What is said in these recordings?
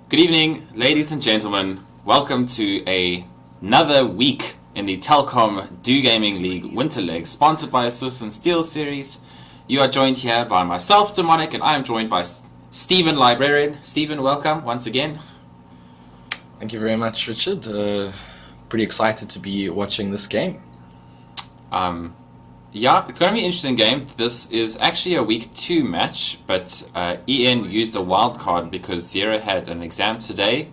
Good evening, ladies and gentlemen. Welcome to another week in the Telkom Do Gaming League eN.Legs, sponsored by Asus and Steel series. You are joined here by myself, DeMoNiK, and I am joined by EvilLiBrarian. Stephen, welcome once again. Thank you very much, Richard. Pretty excited to be watching this game. Yeah, it's going to be an interesting game. This is actually a week 2 match, but eN used a wild card because Zero had an exam today,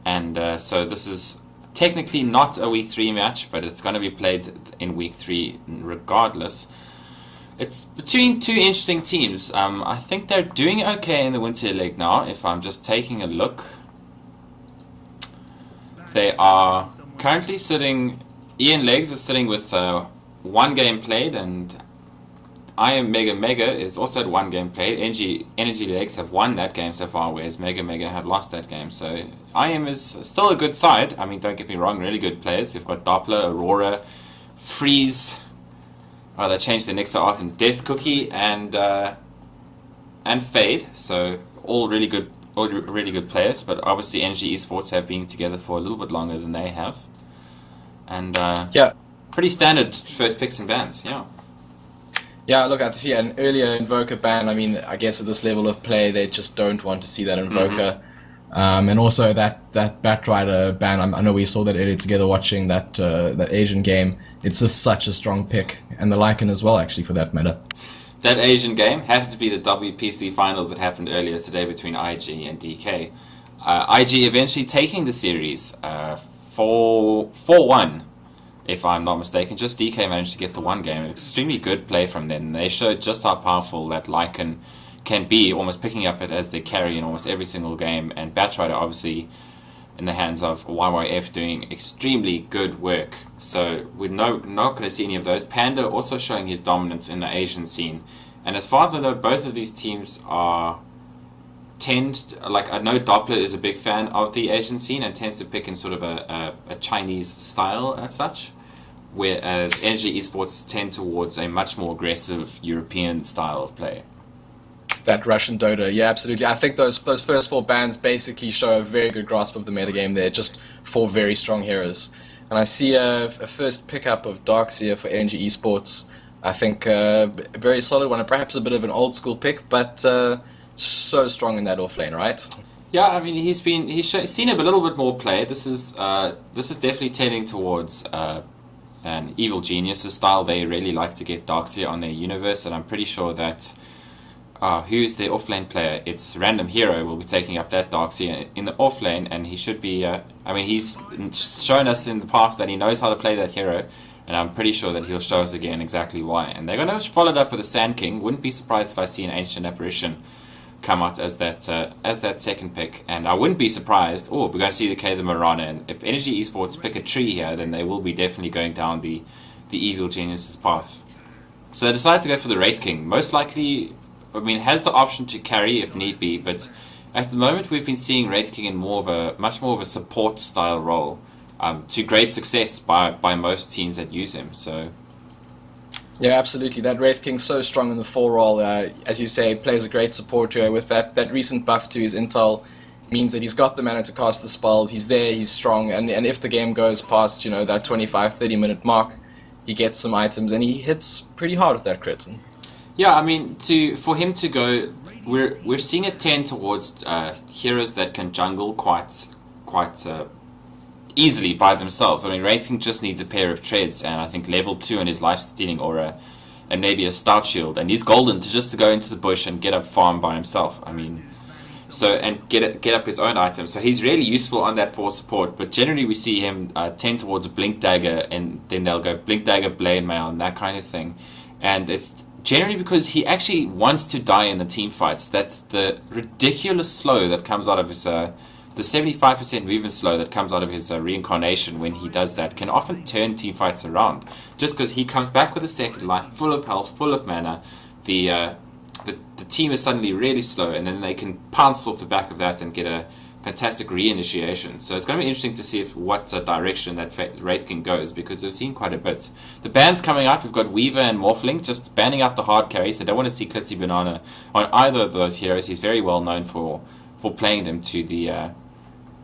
and so this is technically not a week 3 match, but it's going to be played in week 3 regardless. It's between two interesting teams. I think they're doing okay in the Winter League now, if I'm just taking a look. They are currently sitting, eN.Legs is sitting with 1 game played, and MegaMega is also at 1 game played. eN.Legs have won that game so far, whereas MegaMega have lost that game. So IM is still a good side. I mean, don't get me wrong, really good players. We've got Doppler, Aurora, Freeze. Oh, they changed their Nixer Art and Death Cookie and Fade. So all really good players. But obviously, NG Esports have been together for a little bit longer than they have. And yeah. Pretty standard first picks and bans, yeah. Yeah, look, I see an earlier Invoker ban. I mean, I guess at this level of play, they just don't want to see that Invoker. And also that Batrider ban, I know we saw that earlier together watching that Asian game. It's just such a strong pick, and the Lycan as well, actually, for that matter. That Asian game happened to be the WPC finals that happened earlier today between IG and DK. IG eventually taking the series 4-1. If I'm not mistaken. Just DK managed to get the 1 game. Extremely good play from them. They showed just how powerful that Lycan can be, almost picking up it as they carry in almost every single game. And Batrider obviously in the hands of YYF doing extremely good work. So we're not going to see any of those. Panda also showing his dominance in the Asian scene. And as far as I know, both of these teams I know Doppler is a big fan of the Asian scene and tends to pick in sort of a Chinese style and such. Whereas NG Esports tend towards a much more aggressive European style of play. That Russian Dota, yeah, absolutely. I think those first 4 bans basically show a very good grasp of the metagame there, just 4 very strong heroes. And I see a first pickup of Darkseer for NG Esports. I think a very solid one, and perhaps a bit of an old school pick, but so strong in that offlane, right? Yeah, I mean he's seen a little bit more play. This is definitely tending towards an Evil Genius's style. They really like to get Darkseer on their universe, and I'm pretty sure that who's their offlane player? It's Random Hero will be taking up that Darkseer in the offlane, and he should be. I mean, he's shown us in the past that he knows how to play that hero, and I'm pretty sure that he'll show us again exactly why. And they're going to follow it up with a Sand King. Wouldn't be surprised if I see an Ancient Apparition come out as that second pick, and I wouldn't be surprised. Oh, we're going to see the Marana, and if Energy Esports pick a tree here, then they will be definitely going down the Evil Genius's path. So they decided to go for the Wraith King. Most likely, I mean, has the option to carry if need be, but at the moment we've been seeing Wraith King in much more of a support style role, to great success by most teams that use him. So. Yeah, absolutely. That Wraith King's so strong in the 4 role. As you say, plays a great support hero. With that recent buff to his intel means that he's got the mana to cast the spells. He's there, he's strong, and if the game goes past, you know, that 25-30 minute mark, he gets some items and he hits pretty hard with that crit. Yeah, I mean, for him to go, we're seeing it tend towards heroes that can jungle quite easily by themselves. I mean, Wraith King just needs a pair of treads, and I think level 2 in his life-stealing aura, and maybe a stout shield, and he's golden to go into the bush and get up farm by himself. I mean, and get up his own items. So he's really useful on that 4 support. But generally, we see him tend towards a Blink Dagger, and then they'll go Blink Dagger, Blade Mail, and that kind of thing. And it's generally because he actually wants to die in the team fights. That's the ridiculous slow that comes out of his. The 75% movement slow that comes out of his reincarnation when he does that can often turn team fights around. Just because he comes back with a second life, full of health, full of mana, the team is suddenly really slow, and then they can pounce off the back of that and get a fantastic reinitiation. So it's going to be interesting to see what direction that Wraith King goes, because we've seen quite a bit. The bans coming out, we've got Weaver and Morphling just banning out the hard carries. They don't want to see Klitzy Banana on either of those heroes. He's very well known for playing them to the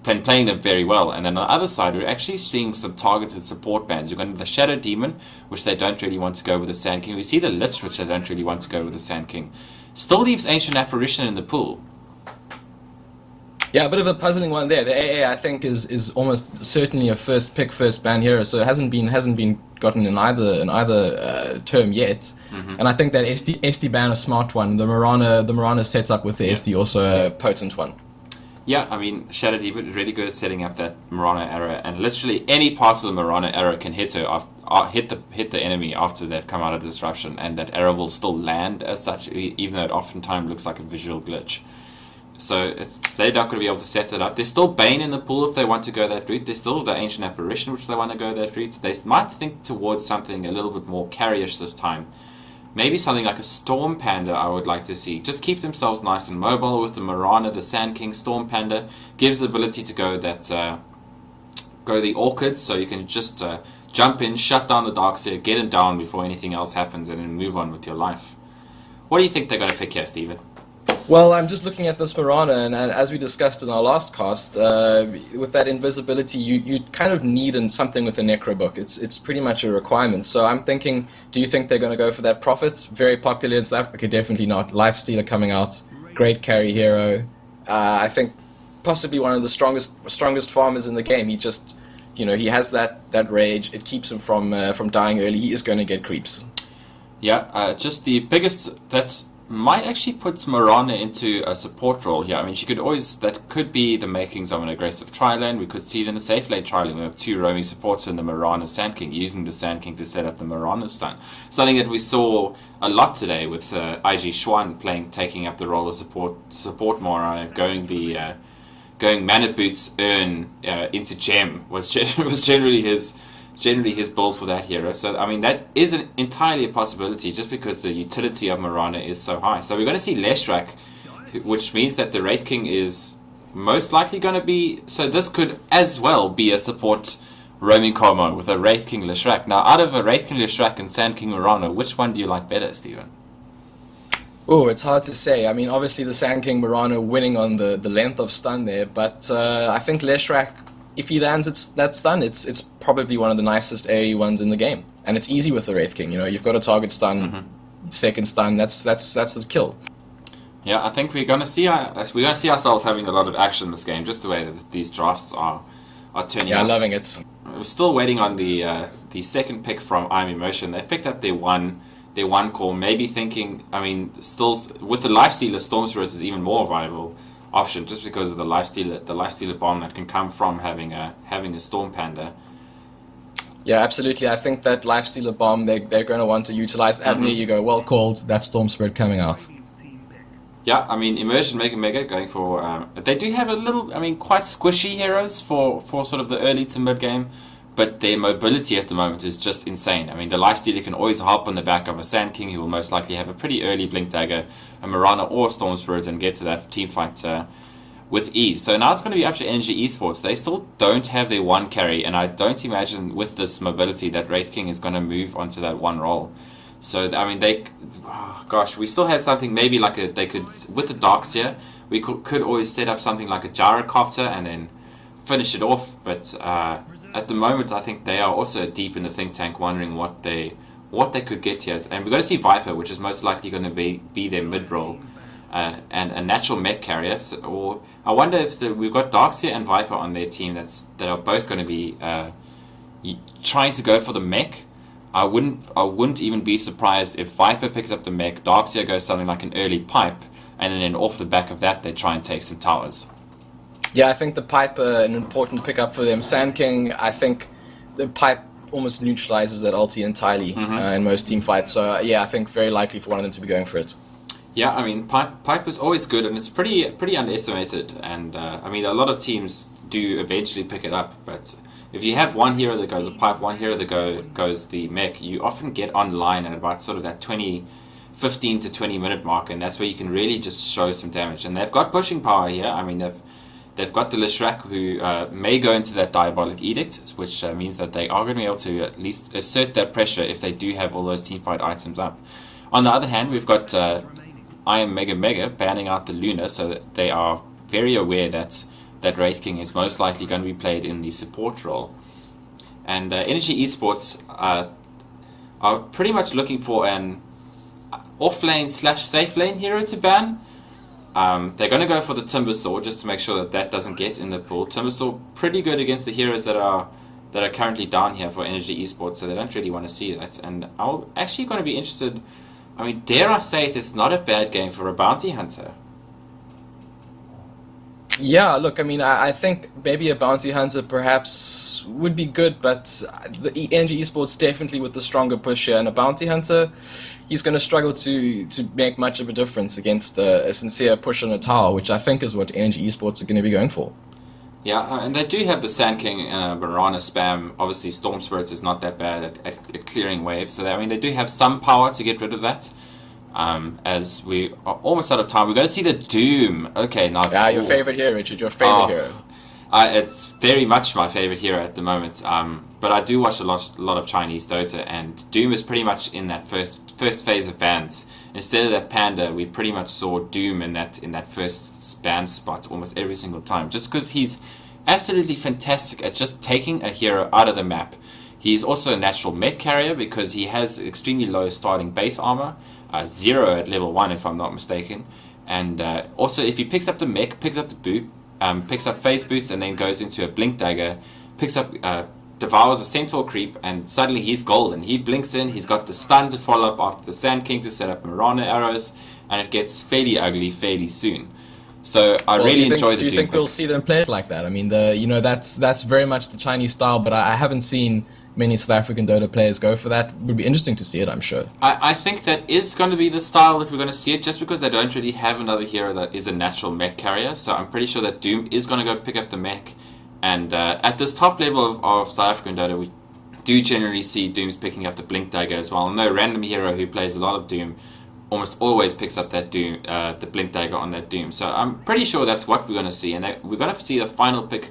playing them very well. And then on the other side, we're actually seeing some targeted support bans. You've got the Shadow Demon, which they don't really want to go with the Sand King. We see the Lich, which they don't really want to go with the Sand King. Still leaves Ancient Apparition in the pool. Yeah, a bit of a puzzling one there. The AA, I think, is almost certainly a first pick, first ban hero, so it hasn't been gotten in either term yet. And I think that SD ban a smart one. The Mirana sets up with the SD also a potent one. Yeah, I mean, Shadow Demon is really good at setting up that Mirana arrow, and literally any part of the Mirana arrow can hit her hit the enemy after they've come out of disruption, and that arrow will still land as such, even though it oftentimes looks like a visual glitch. So they're not going to be able to set that up. There's still Bane in the pool if they want to go that route. There's still the Ancient Apparition which they want to go that route. They might think towards something a little bit more carryish this time. Maybe something like a Storm Panda I would like to see. Just keep themselves nice and mobile with the Mirana, the Sand King. Storm Panda gives the ability to go the Orchids, so you can just jump in, shut down the Darkseer, get him down before anything else happens, and then move on with your life. What do you think they're going to pick here, Steven? Well, I'm just looking at this Mirana, and as we discussed in our last cast, with that invisibility, you kind of need something with a Necro book. It's pretty much a requirement. So I'm thinking, do you think they're going to go for that Prophet? Very popular in South Africa, definitely not. Lifestealer coming out, great carry hero. I think possibly one of the strongest farmers in the game. He just, he has that rage. It keeps him from dying early. He is going to get creeps. Yeah, just the biggest that's might actually put Mirana into a support role here. I mean, that could be the makings of an aggressive tri-lane. We could see it in the safe lane tri-lane with 2 roaming supports and the Mirana Sand King, using the Sand King to set up the Mirana stun. Something that we saw a lot today with IG Schwan taking up the role of support Mirana, going Mana Boots into Gem was generally his build for that hero. So I mean, that is entirely a possibility just because the utility of Mirana is so high. So we're going to see Leshrac, which means that the Wraith King is most likely going to be, so this could as well be a support roaming combo with a Wraith King Leshrac. Now out of a Wraith King Leshrac and Sand King Mirana, which one do you like better, Steven? Oh, it's hard to say. I mean, obviously the Sand King Mirana winning on the length of stun there, but I think Leshrac, if he lands that stun, it's probably one of the nicest AoE ones in the game, and it's easy with the Wraith King. You've got a target stun, second stun. That's the kill. Yeah, I think we're gonna see ourselves having a lot of action in this game, just the way that these drafts are turning out. Yeah, loving it. We're still waiting on the second pick from I'm Emotion. They picked up their one call, maybe thinking. I mean, still with the Lifestealer, Storm Spirit is even more viable option just because of the lifestealer bomb that can come from having a Storm Panda. Yeah, absolutely. I think that lifestealer bomb they're going to want to utilize. And there you go, well called. That Storm Spirit coming out. Yeah, I mean, Immersion MegaMega going for they do have a little, I mean, quite squishy heroes for sort of the early to mid game, but their mobility at the moment is just insane. I mean, the Lifestealer can always hop on the back of a Sand King, who will most likely have a pretty early Blink Dagger, a Mirana or Storm Spirit, and get to that team fight with ease. So now it's going to be up to Energy Esports. They still don't have their one carry, and I don't imagine with this mobility that Wraith King is going to move onto that one role. So, I mean, we still have something maybe like they could, with the Darkseer, we could always set up something like a Gyrocopter and then finish it off, but at the moment I think they are also deep in the think tank wondering what they could get here. And we're going to see Viper, which is most likely going to be their mid-roll, and a natural mech carrier. Or I wonder if we've got Darkseer and Viper on their team that are both going to be trying to go for the mech. I wouldn't even be surprised if Viper picks up the mech, Darkseer goes something like an early pipe, and then off the back of that they try and take some towers. Yeah, I think the pipe an important pickup for them. Sand King, I think the pipe almost neutralizes that ulti entirely in most team fights. So yeah, I think very likely for one of them to be going for it. Yeah, I mean, pipe is always good, and it's pretty underestimated. And I mean, a lot of teams do eventually pick it up, but if you have one hero that goes a pipe, one hero that goes the mech, you often get online at about sort of that 15 to 20 minute mark, and that's where you can really just show some damage. And they've got pushing power here. I mean, they've got the Leshrac, who may go into that Diabolic Edict, which means that they are going to be able to at least assert that pressure if they do have all those teamfight items up. On the other hand, we've got MegaMega banning out the Luna, so that they are very aware that that Wraith King is most likely going to be played in the support role. And Energy Esports are pretty much looking for an off-lane / safe lane hero to ban. They're going to go for the Timbersaw just to make sure that that doesn't get in the pool. Timbersaw pretty good against the heroes that are currently down here for Energy Esports, so they don't really want to see that. And I'm actually going to be interested. I mean, dare I say it's not a bad game for a bounty hunter. Yeah, look, I mean, I think maybe a bounty hunter perhaps would be good, but the Energy Esports definitely with the stronger push here, and a bounty hunter, he's going to struggle to make much of a difference against a sincere push on a tower, which I think is what Energy Esports are going to be going for. Yeah, and they do have the Sand King Mirana spam. Obviously, Storm Spirit is not that bad at clearing waves, so they do have some power to get rid of that. As we are almost out of time, we're going to see the Doom. Okay, now... Yeah, your favorite hero, Richard, your favorite hero. It's very much my favorite hero at the moment, but I do watch a lot of Chinese Dota, and Doom is pretty much in that first phase of bans. Instead of that Panda, we pretty much saw Doom in that first ban spot almost every single time, just because he's absolutely fantastic at just taking a hero out of the map. He's also a natural mech carrier because he has extremely low starting base armor, 0 at level 1 if I'm not mistaken, and also if he picks up the mech, picks up the boot, picks up phase boost and then goes into a blink dagger, picks up devours a centaur creep, and suddenly he's golden. He blinks in, he's got the stun to follow up after the Sand King to set up Mirana arrows, and it gets fairly ugly fairly soon. So I really enjoy the Doom. Do you think we'll see them play it like that? I mean, that's very much the Chinese style, but I haven't seen many South African Dota players go for that. It would be interesting to see it, I'm sure. I think that is going to be the style that we're going to see it, just because they don't really have another hero that is a natural mech carrier. So I'm pretty sure that Doom is going to go pick up the mech. And at this top level of South African Dota, we do generally see Dooms picking up the Blink Dagger as well. No random hero who plays a lot of Doom almost always picks up that Doom, the Blink Dagger on that Doom. So I'm pretty sure that's what we're going to see. And we're going to see the final pick,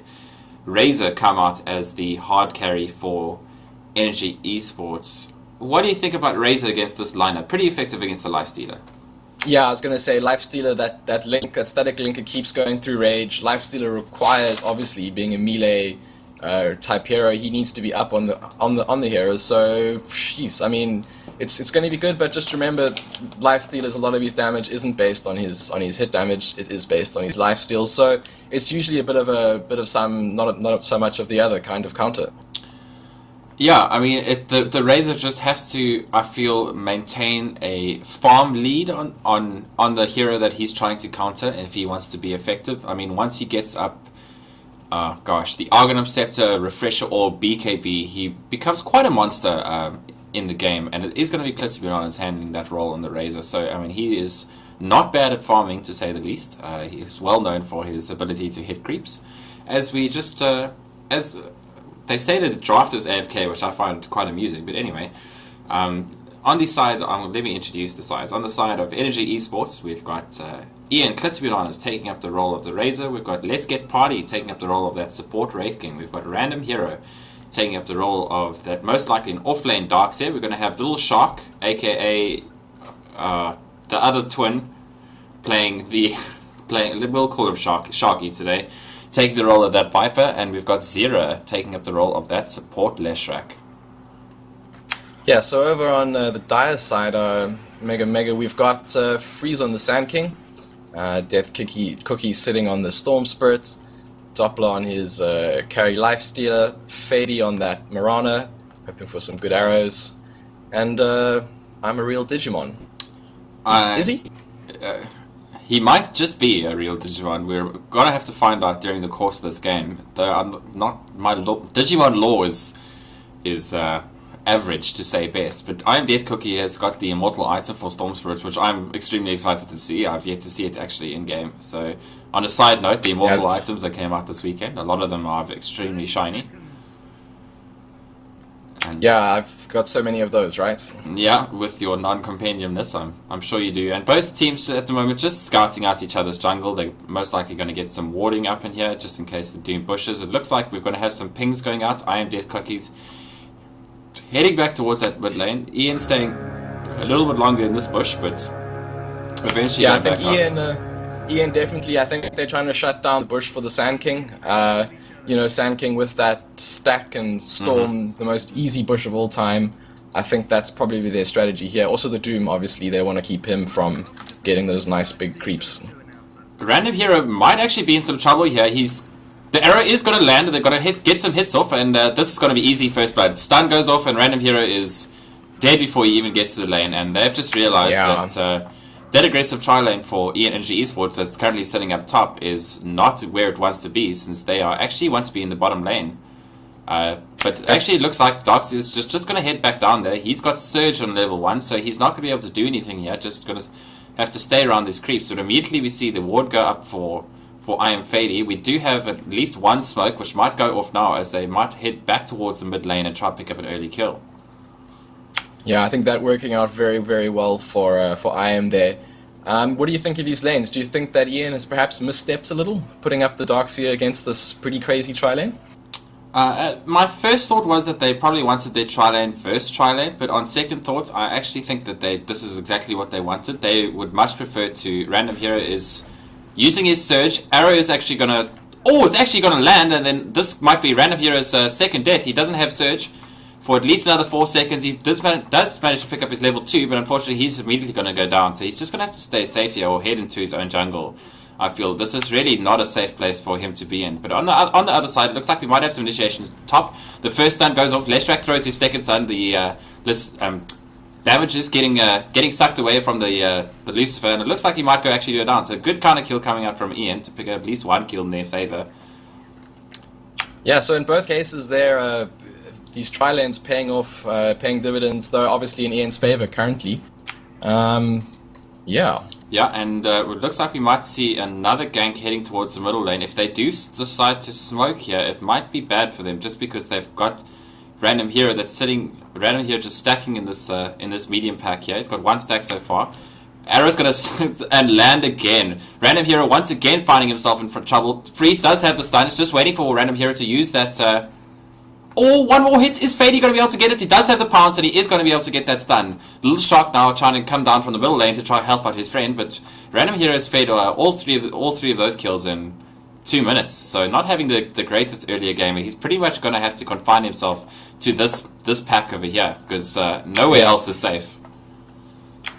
Razor, come out as the hard carry for Energy Esports. What do you think about Razor against this lineup? Pretty effective against the Lifestealer. Yeah, I was going to say Lifestealer, that link, that static linker keeps going through Rage. Lifestealer requires, obviously, being a melee type hero, he needs to be up on the heroes. So, jeez, I mean, it's going to be good, but just remember, Lifestealer's, a lot of his damage isn't based on his hit damage. It is based on his lifesteal. So it's usually a bit of some, not so much of the other kind of counter. Yeah, I mean, the Razor just has to, I feel, maintain a farm lead on the hero that he's trying to counter if he wants to be effective. I mean, once he gets up, the Argonum Scepter, Refresher Orb, BKB, he becomes quite a monster in the game, and it is going to be Clissibion's handling that role on the Razor. So, I mean, he is not bad at farming, to say the least. He is well known for his ability to hit creeps. As we just, as they say that the draft is AFK, which I find quite amusing, but anyway, on the side, let me introduce the sides. On the side of Energy Esports, we've got Ian Clissibillon is taking up the role of the Razor. We've got Let's Get Party taking up the role of that support Wraith King. We've got Random Hero taking up the role of that most likely an off-lane Darkseer. We're going to have Little Shark, aka the other twin, we'll call him Sharky today, taking the role of that Viper, and we've got Zera taking up the role of that support Leshrak. Yeah, so over on the Dire side, MegaMega, we've got Freeze on the Sand King, Death Cookie sitting on the Storm Spirit, Doppler on his carry Lifestealer, Fady on that Mirana, hoping for some good arrows, and I'm a real Digimon. Is he? He might just be a real Digimon. We're gonna have to find out during the course of this game. Though Digimon lore is average, to say best. But I Am Death Cookie has got the immortal item for Storm Spirit, which I'm extremely excited to see. I've yet to see it actually in game. So, on a side note, the immortal items that came out this weekend, a lot of them are extremely shiny. And yeah, I've got so many of those, right? Yeah, with your non-compendiumness, I'm sure you do. And both teams at the moment just scouting out each other's jungle. They're most likely going to get some warding up in here, just in case the Doom pushes. It looks like we're going to have some pings going out. I Am Death Cookies heading back towards that mid lane. Ian staying a little bit longer in this bush, but eventually yeah, going back out. eN definitely, I think they're trying to shut down the bush for the Sand King. You know, Sand King with that stack and storm, the most easy bush of all time. I think that's probably their strategy here. Also the Doom, obviously, they want to keep him from getting those nice big creeps. Random Hero might actually be in some trouble here. The arrow is going to land, and they're going to get some hits off, and this is going to be easy first blood. Stun goes off, and Random Hero is dead before he even gets to the lane, and they've just realized that that aggressive tri-lane for eN Energy Esports that's currently sitting up top is not where it wants to be, since they are actually want to be in the bottom lane. But actually it looks like Darkseer is just going to head back down there. He's got Surge on level 1, so he's not going to be able to do anything here, just going to have to stay around these creeps. But immediately we see the ward go up for Fady. We do have at least one smoke, which might go off now, as they might head back towards the mid lane and try to pick up an early kill. Yeah, I think that working out very, very well for IM there. What do you think of these lanes? Do you think that eN has perhaps misstepped a little, putting up the Darkseer against this pretty crazy tri-lane? My first thought was that they probably wanted their tri-lane first tri-lane, but on second thought, I actually think that this is exactly what they wanted. They would much prefer to... Random Hero is using his Surge. Arrow is actually going to... Oh, it's actually going to land, and then this might be Random Hero's second death. He doesn't have Surge for at least another 4 seconds. He does manage to pick up his level 2, but unfortunately he's immediately going to go down. So he's just going to have to stay safe here or head into his own jungle. I feel this is really not a safe place for him to be in. But on the other side, it looks like we might have some initiations. Top, the first stun goes off. Leshrac throws his second stun. The damage is getting sucked away from the Lucifer, and it looks like he might go actually do a down. So good kind of kill coming out from eN to pick up at least one kill in their favor. Yeah, so in both cases there, these tri-lanes paying off, paying dividends, though obviously in eN's favor currently. Yeah. Yeah, and it looks like we might see another gank heading towards the middle lane. If they do decide to smoke here, it might be bad for them, just because they've got Random Hero that's sitting, Random Hero just stacking in this medium pack here. He's got one stack so far. Arrow's gonna and land again. Random Hero once again finding himself in trouble. Freeze does have the stun. It's just waiting for Random Hero to use that. One more hit. Is Fady going to be able to get it? He does have the pounce, and he is going to be able to get that stun. Little Shark now trying to come down from the middle lane to try to help out his friend, but Random Hero has fed all three of those kills in 2 minutes. So not having the greatest earlier game, he's pretty much going to have to confine himself to this pack over here, because nowhere else is safe.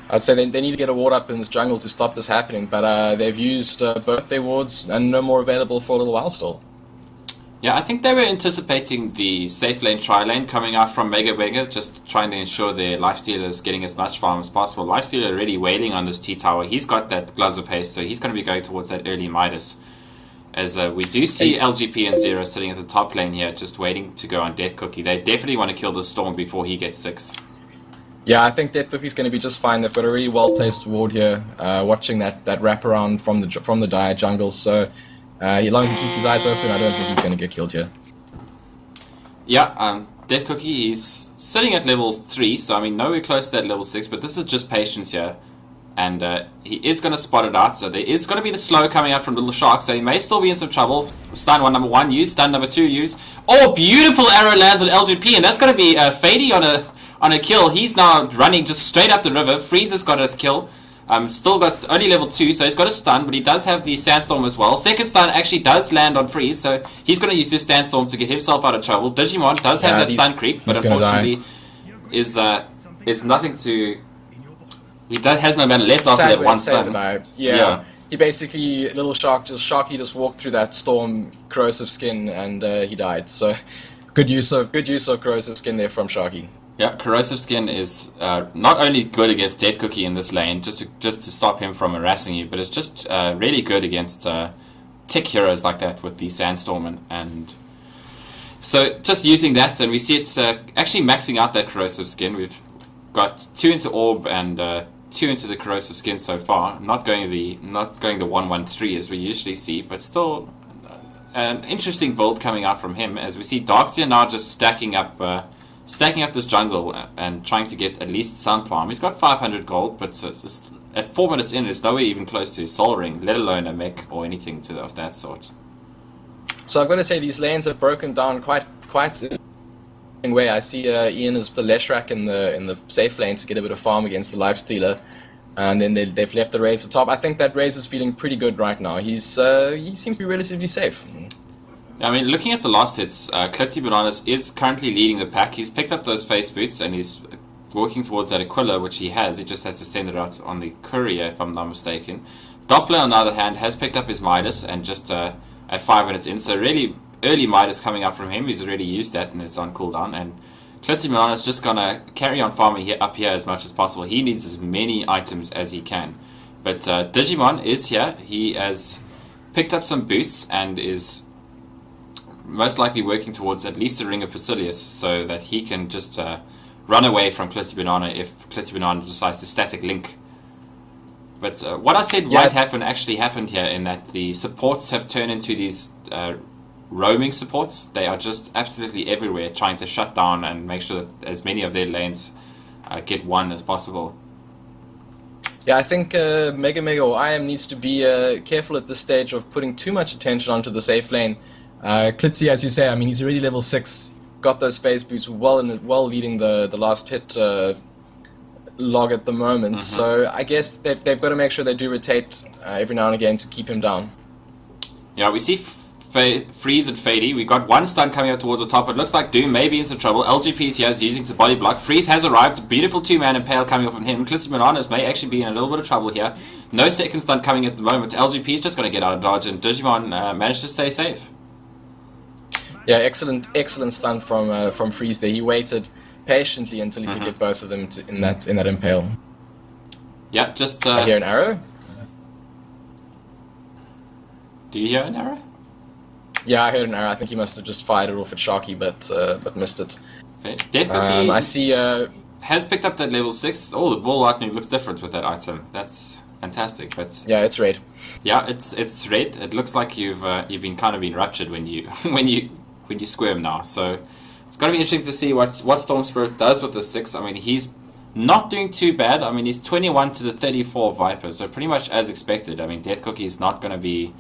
I'd say they need to get a ward up in this jungle to stop this happening, but they've used both their wards and no more available for a little while still. Yeah, I think they were anticipating the safe lane tri-lane coming out from MegaMega, just trying to ensure their Lifestealer is getting as much farm as possible. Lifestealer already wailing on this T-Tower. He's got that Gloves of Haste, so he's going to be going towards that early Midas. As we do see LGP and Zero sitting at the top lane here, just waiting to go on Death Cookie. They definitely want to kill the Storm before he gets 6. Yeah, I think Death Cookie's going to be just fine. They've got a really well-placed ward here, watching that wraparound from the dire jungle, so... as long as he keeps his eyes open, I don't think he's going to get killed here. Yeah, Death Cookie, he's sitting at level 3, so I mean nowhere close to that level 6, but this is just patience here. And he is going to spot it out, so there is going to be the slow coming out from Little Shark, so he may still be in some trouble. Stun number 1, use. Stun number 2, use. Oh, beautiful arrow lands on LGP, and that's going to be Fady on a kill. He's now running just straight up the river. Freeze has got his kill. Still got only level 2, so he's got a stun, but he does have the Sandstorm as well. Second stun actually does land on Freeze, so he's going to use this Sandstorm to get himself out of trouble. Digimon does have that stun creep, but unfortunately is nothing to... He has no mana left after that one stun. Yeah. He basically, Little Shark, Sharky just walked through that Storm Corrosive Skin and he died, so good use of Corrosive Skin there from Sharky. Yeah, Corrosive Skin is not only good against Death Cookie in this lane, just to stop him from harassing you, but it's just really good against tick heroes like that with the Sandstorm and so just using that, and we see it's actually maxing out that Corrosive Skin. We've got 2 into Orb and 2 into the Corrosive Skin so far. Not going the 1-1-3 as we usually see, but still an interesting build coming out from him. As we see Darkseer now just stacking up this jungle and trying to get at least some farm. He's got 500 gold, but at 4 minutes in, it's nowhere even close to a Soul Ring, let alone a mech or anything of that sort. So I've got to say these lanes have broken down quite in a way. I see eN as the Leshrac in the safe lane to get a bit of farm against the Lifestealer. And then they've left the Raze at top. I think that Raze is feeling pretty good right now. He seems to be relatively safe. I mean, looking at the last hits, Klitzy Bananas is currently leading the pack. He's picked up those face boots and he's working towards that Aquila, which he has. He just has to send it out on the courier, if I'm not mistaken. Doppler, on the other hand, has picked up his Midas and just at 5 minutes in. So really early Midas coming out from him. He's already used that and it's on cooldown. And Klitzy Bananas is just going to carry on farming up here as much as possible. He needs as many items as he can. But Digimon is here. He has picked up some boots and is most likely working towards at least a Ring of Basilius so that he can just run away from Klitzy Banana if Klitzy Banana decides to static link. But what I said might happen actually happened here, in that the supports have turned into these roaming supports. They are just absolutely everywhere trying to shut down and make sure that as many of their lanes get won as possible. Yeah, I think MegaMega or IM needs to be careful at this stage of putting too much attention onto the safe lane. Klitzy, as you say, I mean, he's already level 6, got those space boots well leading the last hit log at the moment. So I guess they've got to make sure they do rotate every now and again to keep him down. Yeah, we see Freeze and Fady. We got one stun coming out towards the top. It looks like Doom may be in some trouble. LGP's here is using the body block. Freeze has arrived. Beautiful 2-man impale coming off on him. Klitzy Bananas may actually be in a little bit of trouble here. No second stun coming at the moment. LGP's just going to get out of dodge, and Digimon managed to stay safe. Yeah, excellent stun from Freeze there. He waited patiently until he could get both of them in that impale. Yeah, just. I hear an arrow. Do you hear an arrow? Yeah, I heard an arrow. I think he must have just fired it off at Sharky, but missed it. Definitely. I see. Has picked up that level 6. Oh, the ball lightning looks different with that item. That's fantastic. But yeah, it's red. Yeah, it's red. It looks like you've been kind of been ruptured when you when you squirm now. So it's going to be interesting to see what Storm Spirit does with the 6. I mean, he's not doing too bad. I mean, he's 21 to the 34 Viper, so pretty much as expected. I mean, Death Cookie is not going to be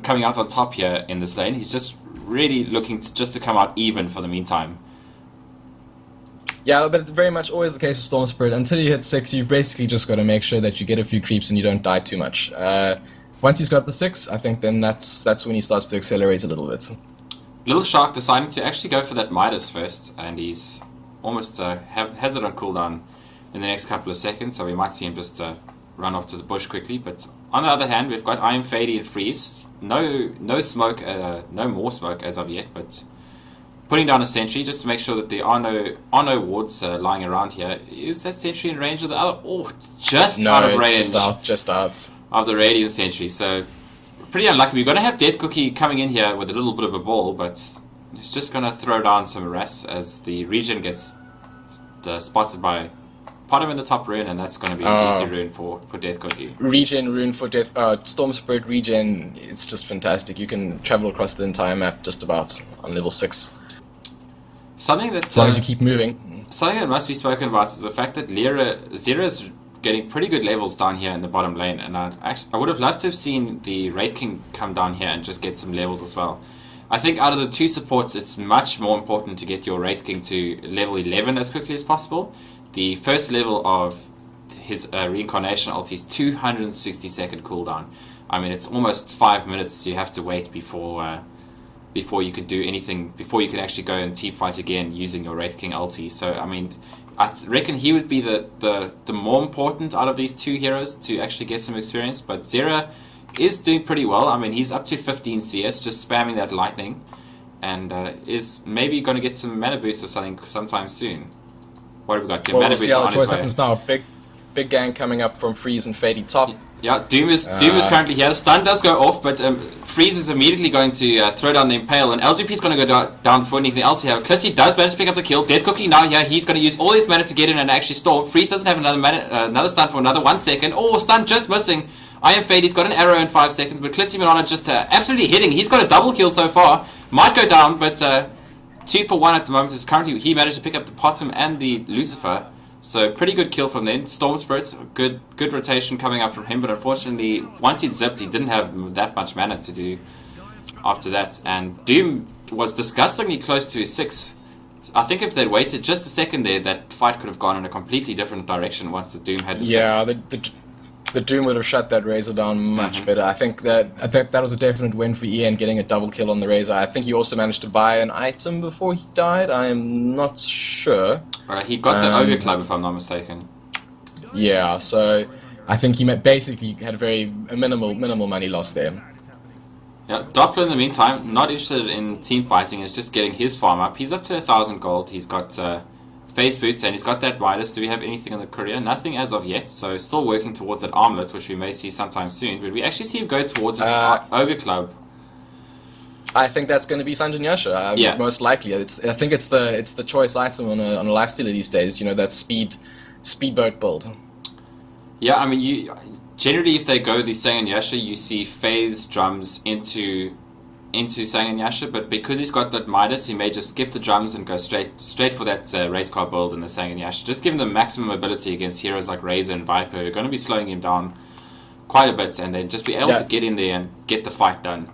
coming out on top here in this lane. He's just really looking to come out even for the meantime. Yeah, but it's very much always the case with Storm Spirit. Until you hit 6, you've basically just got to make sure that you get a few creeps and you don't die too much. Once he's got the 6, I think then that's when he starts to accelerate a little bit. Little Shark deciding to actually go for that Midas first, and he's almost has it on cooldown in the next couple of seconds, so we might see him just run off to the bush quickly. But on the other hand, we've got Iron Fady and Freeze. No smoke, no more smoke as of yet, but putting down a sentry just to make sure that there are no wards lying around here. Is that sentry in range of the other? Oh, just out of range. Just out of the Radiant sentry. So pretty unlucky. We're going to have Death Cookie coming in here with a little bit of a ball, but he's just going to throw down some harass as the regen gets spotted by Bottom in the top rune, and that's going to be an easy rune for Death Cookie. Regen rune for Death. Storm Spirit regen. It's just fantastic. You can travel across the entire map just about on level 6. Something that, as long as you keep moving. Something that must be spoken about is the fact that Zera is getting pretty good levels down here in the bottom lane, and I would have loved to have seen the Wraith King come down here and just get some levels as well. I think out of the 2 supports, it's much more important to get your Wraith King to level 11 as quickly as possible. The first level of his reincarnation ulti is 260 second cooldown. I mean, it's almost 5 minutes you have to wait before you could do anything, before you could actually go and team fight again using your Wraith King ulti. So I mean, I reckon he would be the more important out of these 2 heroes to actually get some experience. But Zera is doing pretty well. I mean, he's up to 15 CS, just spamming that lightning, and is maybe going to get some mana boost or something sometime soon. What have we got? Mana boost on his way. Happens now. Big gang coming up from Freeze and Fady top. Yeah, Doom is currently here. Stun does go off, but Freeze is immediately going to throw down the Impale, and LGP is going to go down for anything else here. Klitzy does manage to pick up the kill. Death Cookie now here. He's going to use all his mana to get in and actually storm. Freeze doesn't have another stun for another 1 second. Oh, stun just missing. Iron Fady's got an arrow in 5 seconds, but Klitzy Manana just absolutely hitting. He's got a double kill so far. Might go down, but 2 for 1 at the moment. Is currently he managed to pick up the Potem and the Lucifer. So pretty good kill from them. Storm Spirits, good rotation coming up from him, but unfortunately, once he'd zipped, he didn't have that much mana to do after that. And Doom was disgustingly close to his 6. I think if they'd waited just a second there, that fight could have gone in a completely different direction once the Doom had the Yeah, 6. the Doom would have shut that Razor down much better. I think that was a definite win for EN, getting a double kill on the Razor. I think he also managed to buy an item before he died. I am not sure. He got the Ogre Club, if I'm not mistaken. Yeah, so I think he basically had a minimal money loss there. Yeah, Doppler in the meantime, not interested in team fighting, is just getting his farm up. He's up to 1,000 gold. He's got face boots and he's got that Midas. Do we have anything in the courier? Nothing as of yet, so still working towards that armlet, which we may see sometime soon. But we actually see him go towards an Ogre Club. I think that's going to be Sanjin Yasha. Yeah. Most likely. I think it's the choice item on a lifestealer these days. You know, that speedboat build. Yeah, I mean, generally if they go the Sangan Yasha, you see phase drums into Sangan Yasha, but because he's got that Midas, he may just skip the drums and go straight for that race car build in the Sangan Yasha. Just give him the maximum ability against heroes like Razor and Viper, who are going to be slowing him down quite a bit, and then just be able to get in there and get the fight done.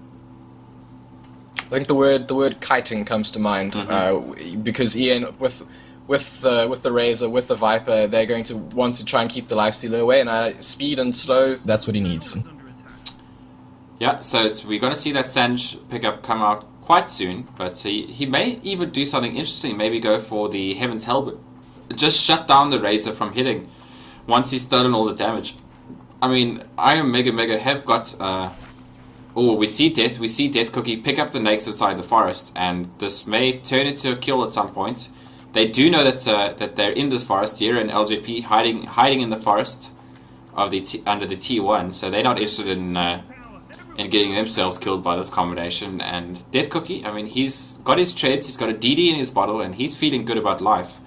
I think the word kiting comes to mind, because EN with the Razor, with the Viper, they're going to want to try and keep the lifestealer away, and speed and slow, that's what he needs. Yeah, so we're going to see that Sanj pickup come out quite soon, but he may even do something interesting, maybe go for the Heaven's Hell, just shut down the Razor from hitting once he's stolen all the damage. I mean, MegaMega have got... we see Death Cookie pick up the Nakes inside the forest, and this may turn into a kill at some point. They do know that they're in this forest here, and LJP hiding in the forest of under the T1, so they're not interested in getting themselves killed by this combination. And Death Cookie, I mean, he's got his treads, he's got a DD in his bottle, and he's feeling good about life.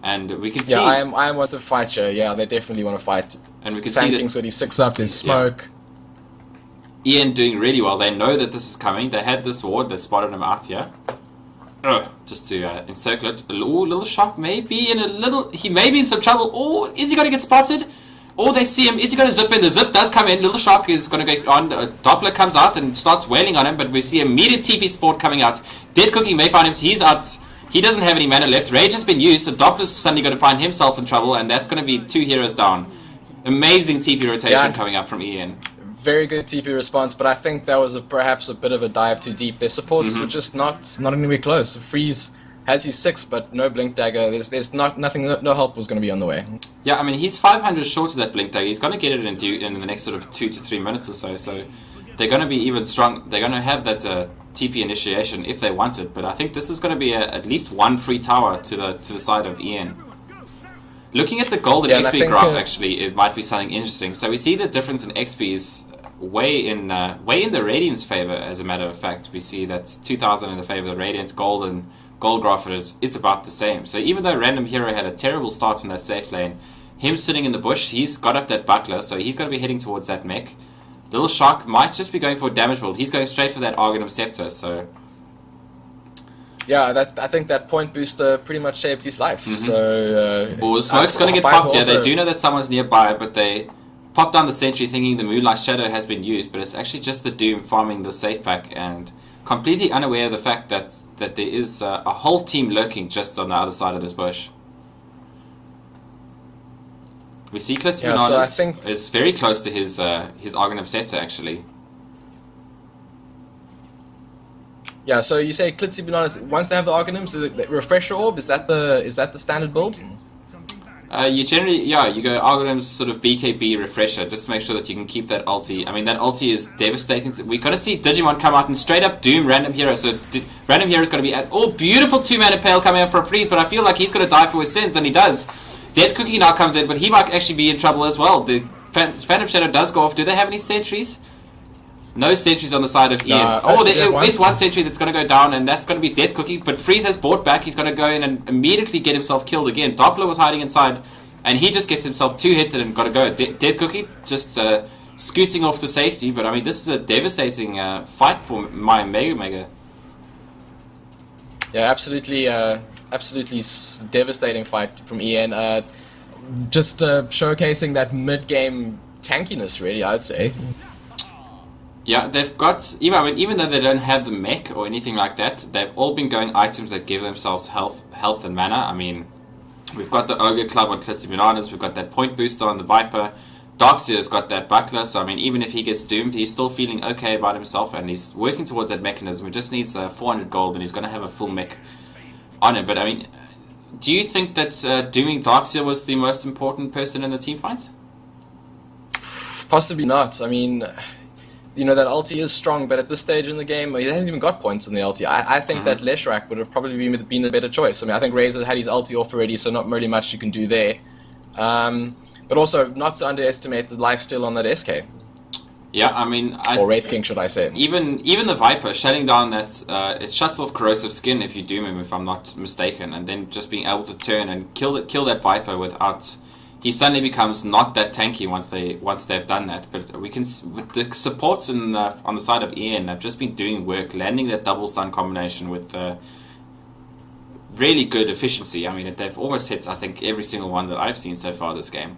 And we can see... Yeah, I am was a fighter. Yeah, they definitely want to fight. And we can see that... with his 6 up, his smoke. Yeah. EN doing really well. They know that this is coming. They had this ward that spotted him out here. Just to encircle it. Ooh, Little Shark may be in he may be in some trouble. Oh, is he going to get spotted? Oh, they see him. Is he going to zip in? The zip does come in. Little Shark is going to go on. Doppler comes out and starts wailing on him, but we see immediate TP support coming out. Dead Cookie may find him. He's out. He doesn't have any mana left. Rage has been used, so Doppler's suddenly going to find himself in trouble, and that's going to be 2 heroes down. Amazing TP rotation coming up from EN. Very good TP response, but I think that was perhaps a bit of a dive too deep. Their supports were just not anywhere close. Freeze has his 6, but no Blink Dagger. There's nothing. No help was going to be on the way. Yeah, I mean, he's 500 short of that Blink Dagger. He's going to get it in the next sort of 2 to 3 minutes or so. So they're going to be even strong. They're going to have that TP initiation if they want it. But I think this is going to be at least one free tower to the side of EN. Looking at the golden XP graph, actually, it might be something interesting. So we see the difference in XPs way in the Radiant's favor. As a matter of fact, we see that 2,000 in the favor of the Radiant. Gold graph is about the same. So even though Random Hero had a terrible start in that safe lane, him sitting in the bush, he's got up that buckler, so he's going to be heading towards that mech. Little Shark might just be going for a damage build. He's going straight for that Argonum Scepter, so... Yeah, I think that point booster pretty much saved his life. So, the smoke's going to get popped here. They do know that someone's nearby, but they pop down the sentry thinking the Moonlight Shadow has been used, but it's actually just the Doom farming the safe pack and completely unaware of the fact that there is a whole team lurking just on the other side of this bush. We see Klitzy Bananas is very close to his Argonum Scepter, actually. Yeah, so you say Klitzy Bananas, once they have the Argonums, the Refresher Orb, is that the standard build? You generally, you go Argonum's sort of BKB Refresher, just to make sure that you can keep that ulti. I mean, that ulti is devastating. We're going to see Digimon come out and straight up doom Random Hero. So Random Hero is going to be at, beautiful 2-mana Pale coming up for a freeze, but I feel like he's going to die for his sins, and he does. Death Cookie now comes in, but he might actually be in trouble as well. The Phantom Shadow does go off. Do they have any sentries? No sentries on the side of EN. There is one sentry that's going to go down, and that's going to be Death Cookie. But Freeze has bought back. He's going to go in and immediately get himself killed again. Doppler was hiding inside, and he just gets himself 2-hitted and got to go. Death Cookie just scooting off to safety. But I mean, this is a devastating fight for my MegaMega. Yeah, absolutely devastating fight from EN. Just showcasing that mid-game tankiness, really, I'd say. Yeah, they've got, even though they don't have the mech or anything like that, they've all been going items that give themselves health and mana. I mean, we've got the Ogre Club on Clistibananas, we've got that point booster on the Viper, Darkseer's got that buckler, so I mean, even if he gets doomed, he's still feeling okay about himself, and he's working towards that mechanism. He just needs 400 gold, and he's going to have a full mech on him. But I mean, do you think that dooming Darkseer was the most important person in the team fight? Possibly not. I mean, you know, that ulti is strong, but at this stage in the game, he hasn't even got points in the ulti. I think that Leshrac would have probably been the better choice. I mean, I think Razor had his ulti off already, so not really much you can do there. But also, not to underestimate the lifesteal on that SK. Yeah, I mean... or Wraith King, should I say. Even the Viper, shutting down that... it shuts off Corrosive Skin if you doom him, if I'm not mistaken, and then just being able to turn and kill that Viper without... He suddenly becomes not that tanky once they've done that. But we can... With the supports on the side of eN, have just been doing work, landing that double stun combination with... really good efficiency. I mean, they've almost hit, I think, every single one that I've seen so far this game.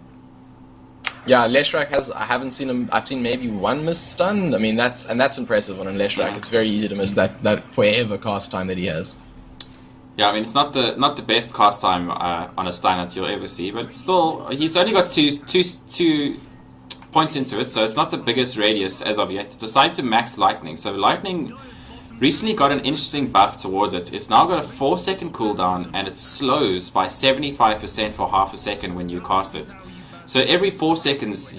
Yeah, Leshrac has. I haven't seen him. I've seen maybe one miss stun. I mean, that's impressive on a Leshrac. Yeah. It's very easy to miss that forever cast time that he has. Yeah, I mean, it's not the best cast time on a stun that you'll ever see, but still, he's only got two points into it, so it's not the biggest radius as of yet. Decided to max Lightning, so Lightning recently got an interesting buff towards it. It's now got a 4-second cooldown, and it slows by 75% for half a second when you cast it. So every 4 seconds,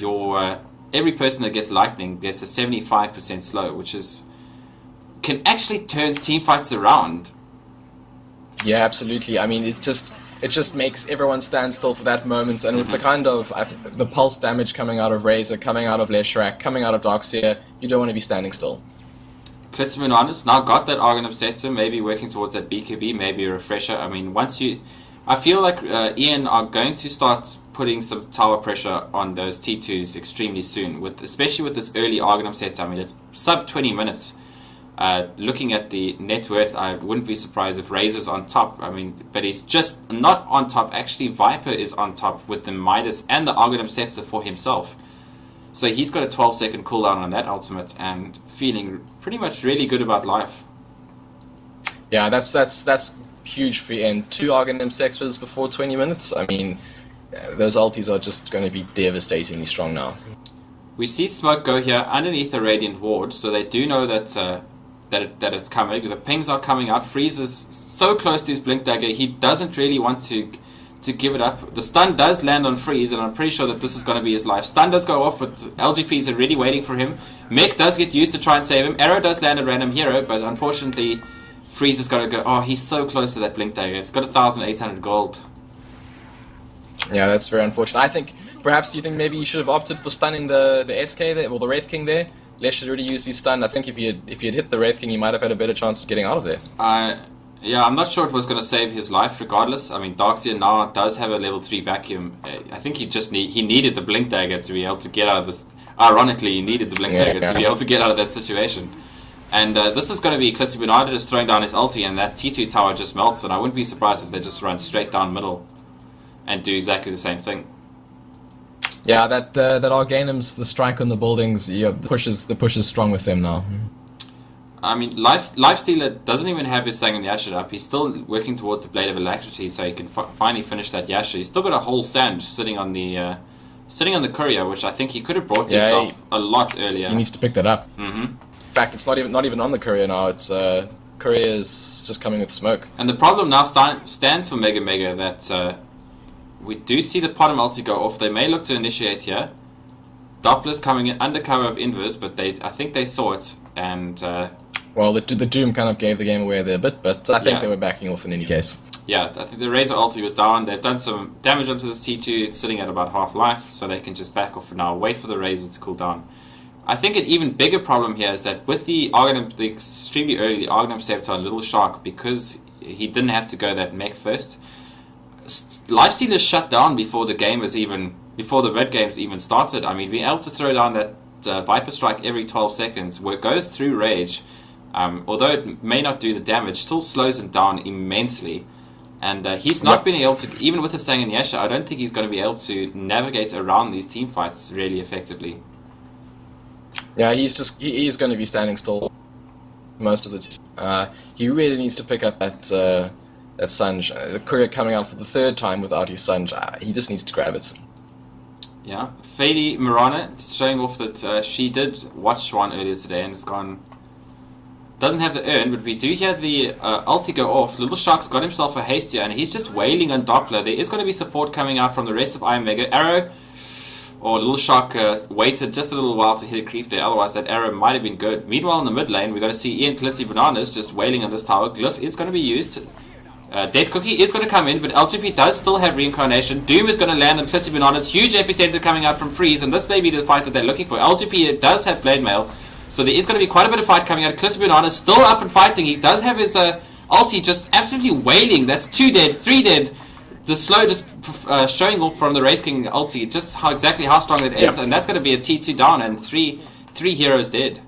every person that gets Lightning gets a 75% slow, which can actually turn team fights around. Yeah, absolutely. I mean, it just makes everyone stand still for that moment, and with the kind of the pulse damage coming out of Razor, coming out of Leshrac, coming out of Darkseer, you don't want to be standing still. Clistibananas now got that Argon Obsessor, maybe working towards that BKB, maybe a refresher. I mean, I feel like eN are going to start putting some tower pressure on those T2s extremely soon, especially with this early Argon Obsessor. I mean, it's sub 20 minutes. Looking at the net worth, I wouldn't be surprised if Razor's on top. I mean, but he's just not on top. Actually, Viper is on top with the Midas and the Argon Scepter for himself. So he's got a 12-second cooldown on that ultimate and feeling pretty much really good about life. Yeah, that's huge for eN. 2 Argon Scepters before 20 minutes. I mean, those ultis are just going to be devastatingly strong now. We see Smoke go here underneath the Radiant Ward, so they do know that it's coming. The pings are coming out. Freeze is so close to his Blink Dagger, he doesn't really want to give it up. The stun does land on Freeze, and I'm pretty sure that this is going to be his life. Stun does go off, but LGP is already waiting for him. Mech does get used to try and save him. Arrow does land a random hero, but unfortunately, Freeze has got to go. Oh, he's so close to that Blink Dagger. It's got 1,800 gold. Yeah, that's very unfortunate. I think perhaps you think maybe you should have opted for stunning the SK there, or the Wraith King there. Lesh had already used his stun. I think if he had hit the Wraith King, he might have had a better chance of getting out of there. Yeah, I'm not sure it was going to save his life regardless. I mean, Darkseer now does have a level 3 vacuum. I think he needed the Blink Dagger to be able to get out of this. Ironically, he needed the Blink Dagger to be able to get out of that situation. And this is going to be Clistibananas just throwing down his ulti, and that T2 tower just melts, and I wouldn't be surprised if they just run straight down middle and do exactly the same thing. Yeah, that Arcanum's, the strike on the buildings, the push is strong with them now. I mean, Lifestealer doesn't even have his thing on Yasha up. He's still working towards the Blade of Alacrity, so he can finally finish that Yasha. He's still got a whole Sanj sitting on the courier, which I think he could have brought to himself a lot earlier. He needs to pick that up. In fact, it's not even on the courier now. It's courier is just coming with smoke. And the problem now stands for MegaMega that we do see the bottom ulti go off. They may look to initiate here. Doppler's coming in under cover of Inverse, but I think they saw it and. Well, the Doom kind of gave the game away there a bit, but I think they were backing off in any case. Yeah, I think the Razor ulti was down. They've done some damage onto the C2. It's sitting at about half life, so they can just back off for now. Wait for the Razor to cool down. I think an even bigger problem here is that with the extremely early Arcanum Scepter on Little Shark, because he didn't have to go that mech first, Lifesteal is shut down before the mid games even started. I mean, being able to throw down that Viper Strike every 12 seconds, where it goes through Rage, although it may not do the damage, still slows him down immensely. And he's not been able to, even with the Sang and Yasha, I don't think he's going to be able to navigate around these team fights really effectively. Yeah, he's going to be standing still most of the time. He really needs to pick up that Sunge. The courier coming out for the third time without his Sunge. He just needs to grab it. Yeah, Fady Mirana showing off that she did watch one earlier today and has gone. Doesn't have the urn, but we do hear the ulti go off. Little Shark's got himself a haste here, and he's just wailing on Doppler. There is going to be support coming out from the rest of eN.Mega. Arrow, or Little Shark waited just a little while to hit a creep there, otherwise that arrow might have been good. Meanwhile, in the mid lane, we're going to see eN.Bananas just wailing on this tower. Glyph is going to be used. Dead Cookie is going to come in, but LGP does still have reincarnation. Doom is going to land on Bananas. Huge epicenter coming out from Freeze, and this may be the fight that they're looking for. LGP does have Blade Mail, so there is going to be quite a bit of fight coming out. Bananas still up and fighting. He does have his ulti just absolutely wailing. That's 2 dead, 3 dead. The slow just showing off from the Wraith King ulti, just exactly how strong it is, and that's going to be a T2 down and three heroes dead.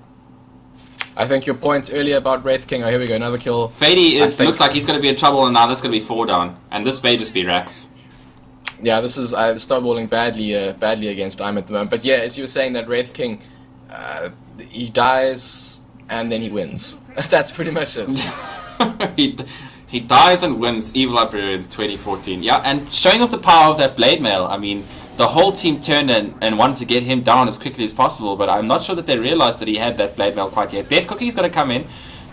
I think your point earlier about Wraith King, here we go, another kill. Fady looks like he's going to be in trouble, and now that's going to be 4 down. And this may just be Rax. Yeah, this is snowballing badly against Im at the moment. But yeah, as you were saying, that Wraith King, he dies and then he wins. That's pretty much it. he dies and wins EvilLiBrarian 2014. Yeah, and showing off the power of that Blade Mail. I mean, the whole team turned and wanted to get him down as quickly as possible, but I'm not sure that they realized that he had that Blade Mail quite yet. Death Cookie's going to come in,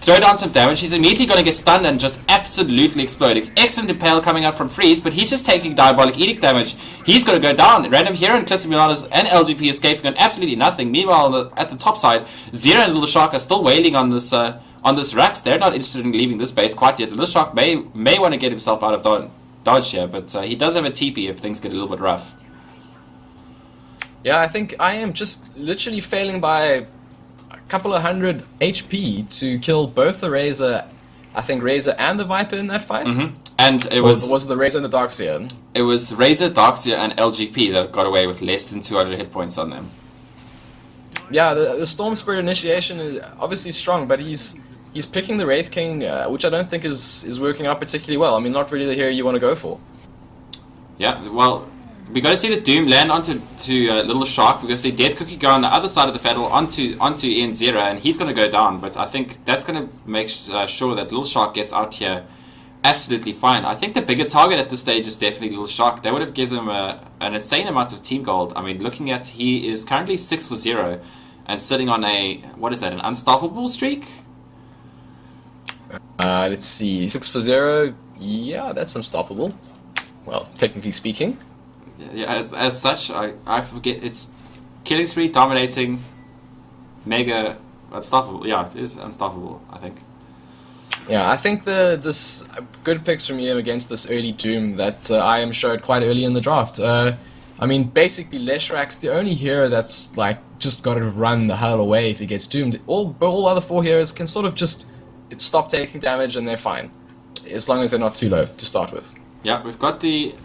throw down some damage. He's immediately going to get stunned and just absolutely explode. Excellent Impale coming out from Freeze, but he's just taking Diabolic Edict damage. He's going to go down. Random Hero and Bananas and LGP escaping on absolutely nothing. Meanwhile, at the top side, Zero and Little Shark are still wailing on this Rax. They're not interested in leaving this base quite yet. Little Shark may want to get himself out of dodge here, but he does have a TP if things get a little bit rough. Yeah, I think I am just literally failing by a couple of hundred HP to kill both the Razor, I think Razor and the Viper in that fight. And it was the Razor and the Darkseer. It was Razor, Darkseer, and LGP that got away with less than 200 hit points on them. Yeah, the Storm Spirit initiation is obviously strong, but he's picking the Wraith King, which I don't think is working out particularly well. I mean, not really the hero you want to go for. Yeah, well, we got to see the Doom land onto Little Shark. We're going to see Dead Cookie go on the other side of the battle onto eN.Zero, and he's going to go down. But I think that's going to make sure that Little Shark gets out here absolutely fine. I think the bigger target at this stage is definitely Little Shark. They would have given him an insane amount of team gold. I mean, looking at, he is currently 6 for 0 and sitting on a, what is that, an unstoppable streak? Let's see, 6 for 0. Yeah, that's unstoppable. Well, technically speaking. Yeah, as such, I forget, it's killing spree, dominating, mega, unstoppable. Yeah, it is unstoppable, I think. Yeah, I think this good picks from you against this early Doom that IM showed quite early in the draft. I mean, basically, Leshrak's the only hero that's like just got to run the hell away if he gets doomed. All other 4 heroes can sort of just stop taking damage and they're fine, as long as they're not too low to start with. Yeah, we've got the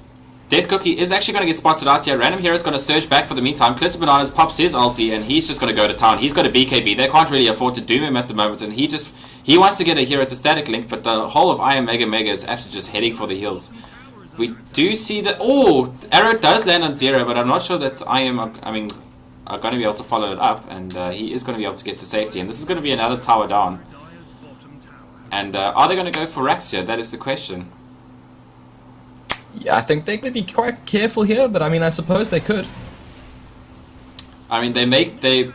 Death Cookie is actually going to get spotted out here. Random Hero is going to surge back for the meantime. Bananas pops his ulti and he's just going to go to town. He's got a BKB. They can't really afford to doom him at the moment, and he wants to get a hero to static link, but the whole of eN.Mega is absolutely just heading for the heals. We do see that. Oh, arrow does land on 0, but I'm not sure that are going to be able to follow it up, and he is going to be able to get to safety. And this is going to be another tower down. And are they going to go for Rax here? That is the question. Yeah, I think they're going to be quite careful here, but I mean, I suppose they could. I mean, they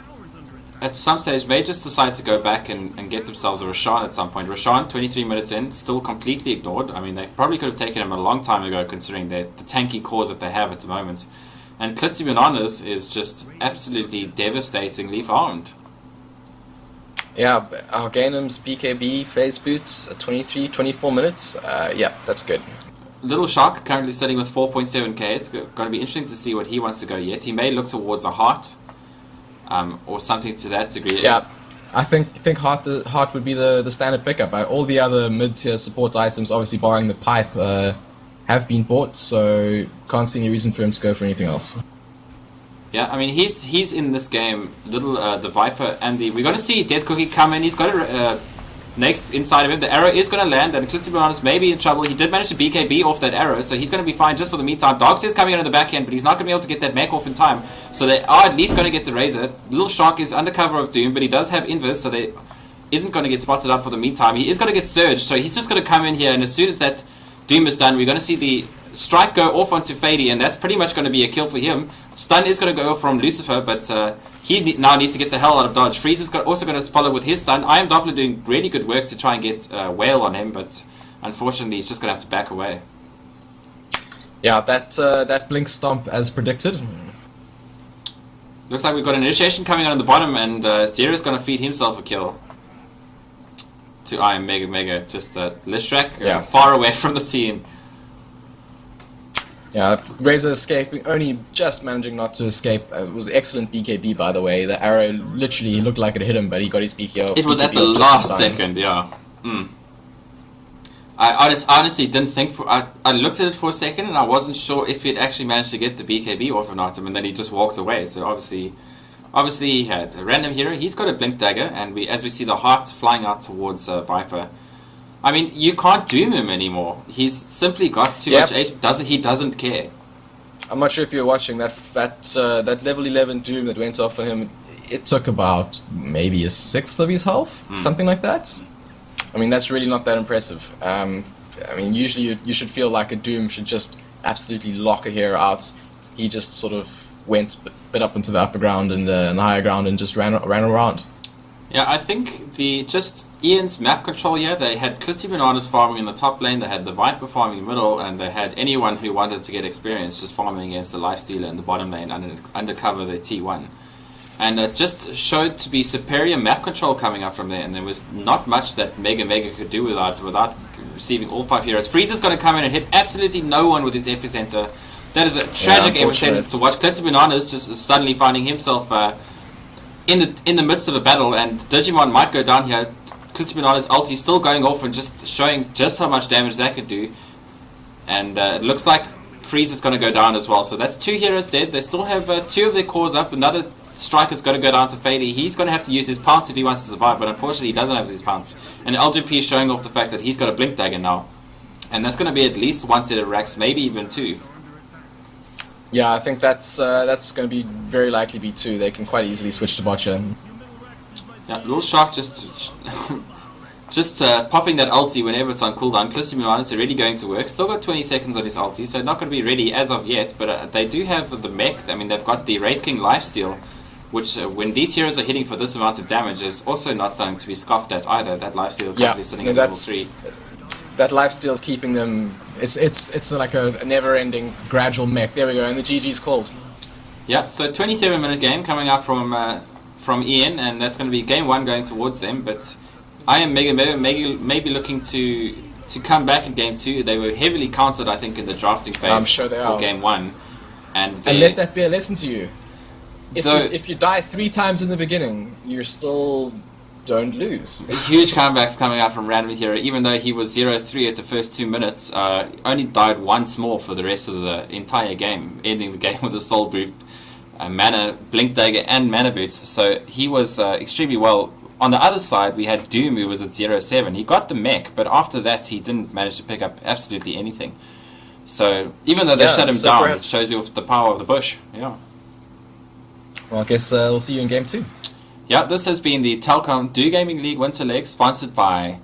at some stage may just decide to go back and get themselves a Roshan at some point. Roshan, 23 minutes in, still completely ignored. I mean, they probably could have taken him a long time ago, considering the tanky cores that they have at the moment. And Bananas is just absolutely devastatingly farmed. Yeah, Arganum's BKB phase boots at 24 minutes. Yeah, that's good. Little Shark currently sitting with 4.7k. It's going to be interesting to see what he wants to go yet. He may look towards a heart, or something to that degree. Yeah, I think heart would be the standard pickup. All the other mid-tier support items, obviously barring the pipe, have been bought, so can't see any reason for him to go for anything else. Yeah, I mean, he's in this game, the Viper and we're going to see Death Cookie come in. He's got Next, inside of him, the arrow is going to land, and Clitzy may be in trouble. He did manage to BKB off that arrow, so he's going to be fine just for the meantime. Darkseer is coming in on the back end, but he's not going to be able to get that mech off in time. So they are at least going to get the Razor. Little Shark is under cover of Doom, but he does have Inverse, so they isn't going to get spotted out for the meantime. He is going to get Surged, so he's just going to come in here, and as soon as that Doom is done, we're going to see the strike go off onto Fady, and that's pretty much going to be a kill for him. Stun is going to go from Lucifer, but he now needs to get the hell out of dodge. Freeze is also going to follow with his stun. I am Doppler doing really good work to try and get Whale on him, but unfortunately he's just going to have to back away. Yeah, that Blink Stomp as predicted. Looks like we've got an initiation coming on the bottom, and Zero's going to feed himself a kill to eN.Mega. Just Listrak far away from the team. Yeah, Razor escaping, only just managing not to escape. It was excellent BKB, by the way. The arrow literally looked like it hit him, but he got his BKO. It was at the last second, yeah. I honestly didn't think... I looked at it for a second, and I wasn't sure if he'd actually managed to get the BKB off or not, and then he just walked away. So obviously he had a random hero. He's got a Blink Dagger, and as we see the heart flying out towards Viper. I mean, you can't doom him anymore. He's simply got too much HP. He doesn't care. I'm not sure if you're watching that level 11 doom that went off on him. It took about maybe a sixth of his health, something like that. I mean, that's really not that impressive. I mean, usually you should feel like a doom should just absolutely lock a hero out. He just sort of went a bit up into the upper ground and the higher ground and just ran around. Yeah, I think just eN's map control here, they had Clitzy Bananas farming in the top lane, they had the Viper farming in the middle, and they had anyone who wanted to get experience just farming against the Lifestealer in the bottom lane undercover their T1. And it just showed to be superior map control coming up from there, and there was not much that MegaMega could do without receiving all 5 heroes. Freezer's going to come in and hit absolutely no one with his epicenter. That is a tragic epicenter to watch. Clitzy Bananas just suddenly finding himself in the midst of a battle, and Digimon might go down here. Clitzy Bananas' ulti still going off and just showing just how much damage that could do. And it looks like Freeze is going to go down as well. So that's 2 heroes dead. They still have 2 of their cores up. Another striker's going to go down to Fady. He's going to have to use his pounce if he wants to survive, but unfortunately he doesn't have his pounce. And LGP is showing off the fact that he's got a Blink Dagger now. And that's going to be at least 1 set of racks, maybe even 2. Yeah, I think that's going to be very likely be 2. They can quite easily switch to Botcha. Yeah, Little Shark just popping that ulti whenever it's on cooldown. Clitzy Bananas already going to work. Still got 20 seconds on his ulti, so not going to be ready as of yet. But they do have the mech. I mean, they've got the Wraith King lifesteal, which when these heroes are hitting for this amount of damage is also not something to be scoffed at either. That lifesteal currently sitting at level 3. That lifesteal is keeping them. It's like a never-ending gradual mech. There we go, and the GG's called. Yeah, so 27-minute game coming out from eN, and that's going to be game 1 going towards them. But eN.Mega may be looking to come back in game 2. They were heavily counted, I think, in the drafting phase. I'm sure they are. Game 1, and let that be a lesson to you. If you die 3 times in the beginning, you still don't lose. Huge comebacks coming out from Random Hero, even though he was 0-3 at the first 2 minutes. Only died once more for the rest of the entire game, ending the game with a Soul Boot, Mana, Blink Dagger, and Mana Boots. So he was extremely well. On the other side, we had Doom, who was at 0-7. He got the mech, but after that, he didn't manage to pick up absolutely anything. So even though they shut him down, it shows you the power of the bush. Yeah. Well, I guess we'll see you in game 2. Yeah, this has been the Telkom Do Gaming League eN.Legs, sponsored by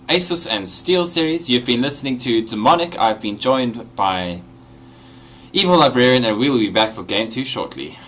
Asus and Steel Series. You've been listening to DeMoNiK. I've been joined by EvilLiBrarian, and we will be back for game 2 shortly.